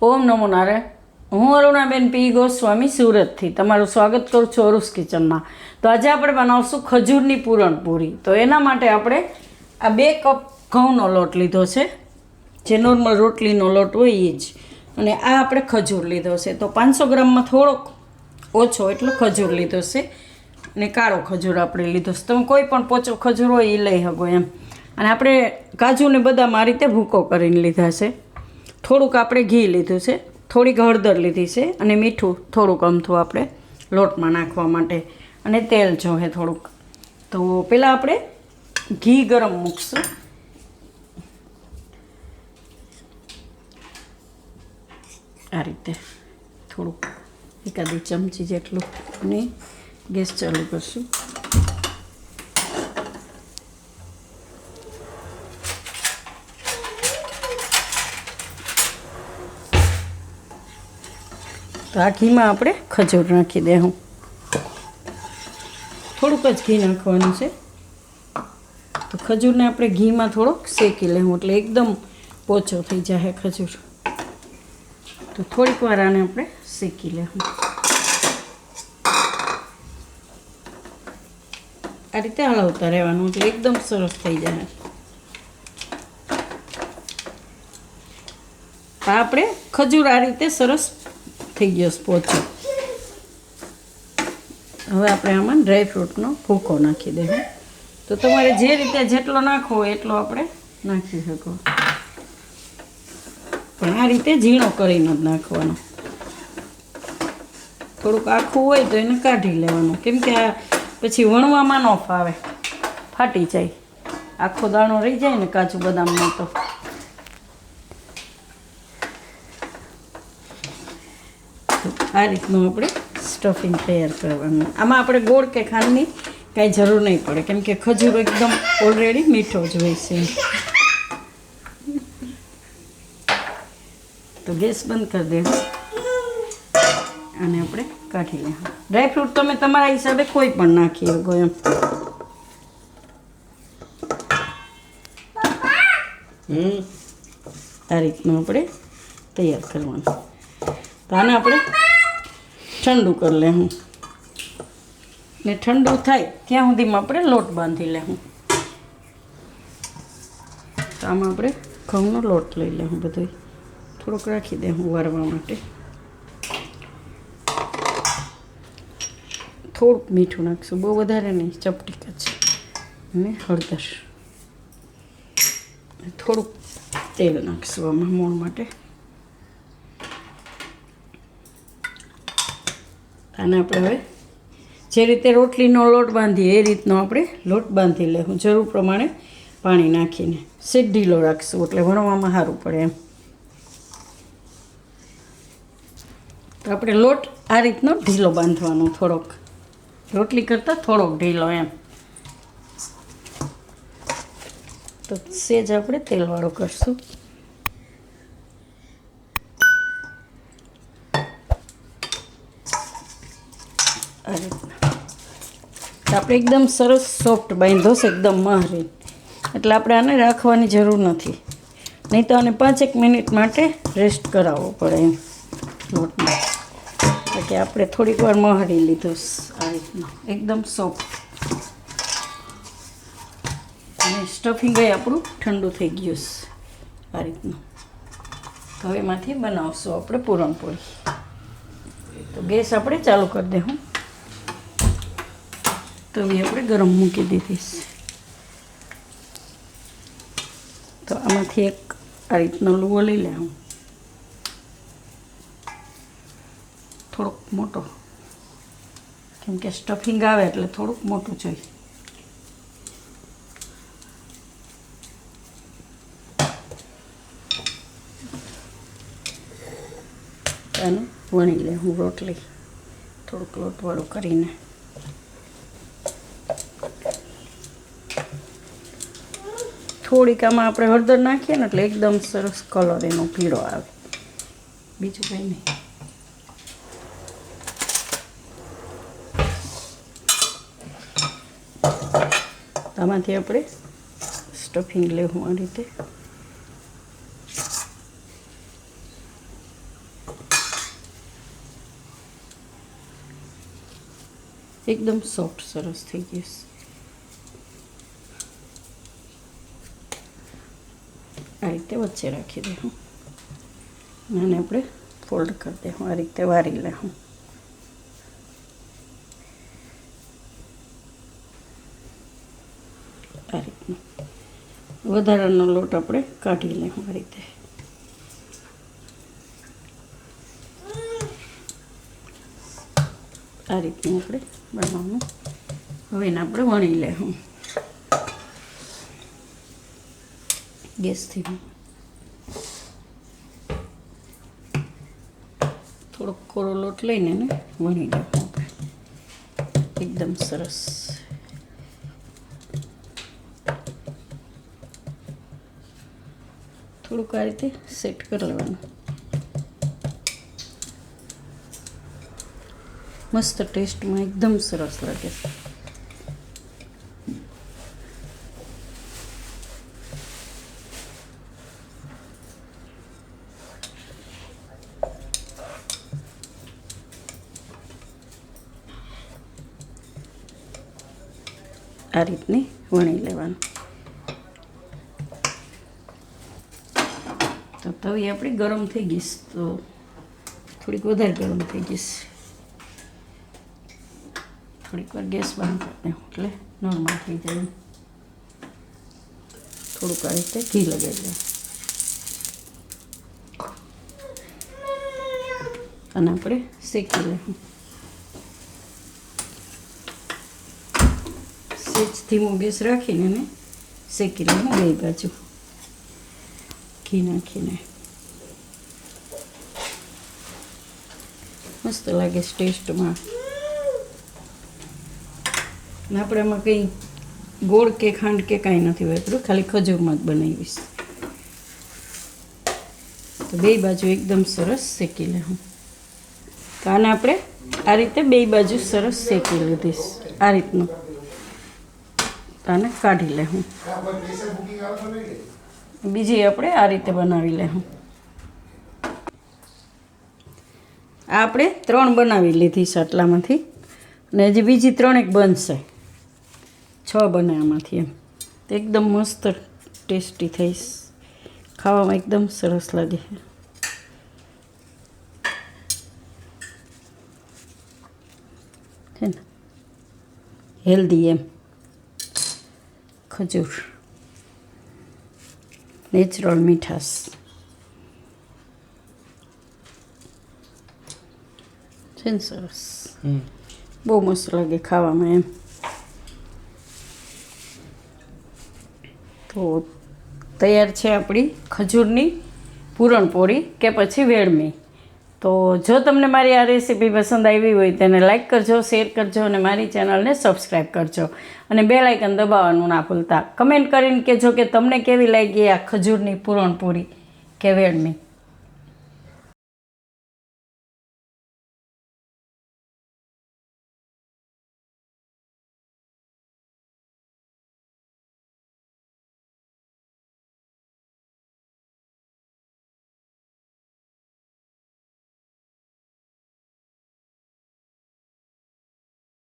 ઓમ નમો નારાયણ. હું અરુણાબેન પી ગોસ્વામી સુરતથી તમારું સ્વાગત કરું છું અરુસ કિચનમાં. તો આજે આપણે બનાવશું ખજૂરની પૂરણપૂરી. તો એના માટે આપણે આ 2 કપ ઘઉંનો લોટ લીધો છે, જે નોર્મલ રોટલીનો લોટ હોય એ જ. અને આ આપણે ખજૂર લીધો છે. તો 500 ગ્રામમાં થોડોક ઓછો એટલો ખજૂર લીધો છે. અને કાળો ખજૂર આપણે લીધો છે. તમે કોઈ પણ પોચો ખજૂર હોય એ લઈ શકો એમ. અને આપણે કાજુને બદામ આ રીતે ભૂકો કરીને લીધા છે. થોડુંક આપણે ઘી લીધું છે, થોડીક હળદર લીધી છે અને મીઠું થોડુંક અમથું આપણે લોટમાં નાખવા માટે, અને તેલ જોઈએ થોડુંક. તો પહેલાં આપણે ઘી ગરમ મૂકશું. આ રીતે થોડુંક એકાદી ચમચી જેટલું, અને ગેસ ચાલુ કરશું. તો આ ઘીમાં આપણે ખજૂર નાખી દઉં. થોડુંક જ ઘી નાખવાનું છે. તો ખજૂરને આપણે ઘીમાં થોડોક શેકી લેવું એટલે એકદમ પોચો થઈ જાય ખજૂર. તો થોડીક વાર આને આપણે શેકી લેવું. આ રીતે હલાવતા રહેવાનું એટલે એકદમ સરસ થઈ જાય. આપણે ખજૂર આ રીતે સરસ થઈ ગયો પોચો. હવે આપણે આમાં ડ્રાયફ્રૂટનો ભૂકો નાખી દઈએ. તો તમારે જે રીતે જેટલો નાખવો હોય એટલો આપણે નાખી શકો, પણ આ રીતે ઝીણો કરીને જ નાખવાનો. થોડુંક આખું હોય તો એને કાઢી લેવાનું, કેમ કે આ પછી વણવામાં ન ફાવે, ફાટી જાય. આખો દાણો રહી જાય ને કાજુ બદામનો. તો આ રીતનું આપણે સ્ટફિંગ તૈયાર કરવાનું. આમાં આપણે ગોળ કે ખાંડની કાંઈ જરૂર નહીં પડે, કેમ કે ખજૂર એકદમ ઓલરેડી મીઠો જ હોય છે. તો ગેસ બંધ કરી દેવું અને આપણે કાઢી લેવું. ડ્રાયફ્રૂટ તમે તમારા હિસાબે કોઈ પણ નાખી શકો એમ. આ રીતનું આપણે તૈયાર કરવાનું. તો આને આપણે ઠંડુ કરી લેવું, ને ઠંડુ થાય ત્યાં સુધીમાં આપણે લોટ બાંધી લેવું. તો આમાં આપણે ઘઉંનો લોટ લઈ લેવું. બધું થોડુંક રાખી દેવું વારવા માટે. થોડુંક મીઠું નાખશું, બહુ વધારે નહીં, ચપટીક જ. અને હળદર, થોડુંક તેલ નાખશું આમાં મોણ માટે. આને આપણે હવે જે રીતે રોટલીનો લોટ બાંધીએ એ રીતનો આપણે લોટ બાંધી લેવું. જરૂર પ્રમાણે પાણી નાખીને સેજ ઢીલો રાખશું એટલે વણવામાં સારું પડે એમ. તો આપણે લોટ આ રીતનો ઢીલો બાંધવાનો, થોડોક રોટલી કરતાં થોડોક ઢીલો એમ. તો સેજ આપણે તેલવાળો કરશું. આ રીતના આપણે એકદમ સરસ સોફ્ટ બાંધો છે, એકદમ મહારી. એટલે આપણે આને રાખવાની જરૂર નથી, નહીં તો આને 5-1 મિનિટ માટે રેસ્ટ કરાવવો પડે એમ લોટમાં. એટલે આપણે થોડીક વાર મહારી લીધું આ રીતનું એકદમ સોફ્ટ. અને સ્ટફિંગ આપણું ઠંડુ થઈ ગયું આ રીતનું. તો હવે એમાંથી બનાવશું આપણે પૂરણપૂરી. તો ગેસ આપણે ચાલુ કરી દઉં. તો હવે આપણે ગરમ મૂકી દીધીશ. તો આમાંથી એક આ રીતનો લુવો લઈ લેવું, થોડોક મોટો, કેમ કે સ્ટફિંગ આવે એટલે થોડુંક મોટું જોઈએ. આને વણી લેવું રોટલી થોડુંક લોટવાળું કરીને. થોડીક આમાં આપણે હળદર નાખીએ ને એટલે એકદમ સરસ કલર એનો પીળો આવે, બીજું કંઈ નહીં. આમાંથી આપણે સ્ટફિંગ લેવું આ રીતે. એકદમ સોફ્ટ સરસ થઈ ગઈ છે. આ રીતે વચ્ચે રાખી દે હું અને આપણે ફોલ્ડ કરી દે હું આ રીતે વારી લે હું. આ રીતનું વધારાનો લોટ આપણે કાઢી લઈશું આ રીતે. આ રીતનું આપણે બનાવવાનું. હવે એને આપણે વણી લેવું. ગેસથી થોડોક કોરો લોટ લઈને એને વણી લેવું આપણે એકદમ સરસ. થોડુંક આ રીતે સેટ કરી લેવાનું. મસ્ત ટેસ્ટમાં એકદમ સરસ લાગે છે. આ રીતની વણી લેવાનું. તો તવી આપણી ગરમ થઈ ગઈ તો થોડીક વધારે ગરમ થઈ ગઈ. થોડીક વાર ગેસ બંધ કરી દઉં એટલે નોર્મલ થઈ જાય. થોડુંક આ રીતે ઘી લગાવી દઉં અને આપણે શેકી લઈશું. સેજ ધીમો ગેસ રાખીને એને શેકી લઈશું બે બાજુ ઘી નાખીને. મસ્ત લાગે છે ટેસ્ટમાં. ને આપણે એમાં કંઈ ગોળ કે ખાંડ કે કાંઈ નથી વાપર્યું, ખાલી ખજૂરમાં જ બનાવીશ. તો બે બાજુ એકદમ સરસ શેકી લેવું. તો આને આપણે આ રીતે બે બાજુ સરસ શેકી લીધીશ આ રીતનું. આને કાઢી લેવું. બીજી આપણે આ રીતે બનાવી લેવું. આ આપણે 3 બનાવી લીધી છે આટલામાંથી, અને હજી બીજી 3 એક બનશે. 6 બને આમાંથી એમ. એકદમ મસ્ત ટેસ્ટી થઈશ. ખાવામાં એકદમ સરસ લાગે છે ને, હેલ્ધી એમ. ખજૂર, નેચરલ મીઠાશ છે ને, સરસ. બહુ મસ્ત લાગે ખાવામાં એમ. તો તૈયાર છે આપણી ખજૂરની પૂરણપોળી કે પછી વેળમી. તો જો તમને મારી આ રેસીપી પસંદ આવી હોય તેને લાઈક કરજો, શેર કરજો અને મારી ચેનલને સબસ્ક્રાઈબ કરજો અને બેલ આઇકન દબાવવાનું ના ભૂલતા. કમેન્ટ કરીને કહેજો કે તમને કેવી લાગી આ ખજૂરની પૂરણપોળી કે વેળમી.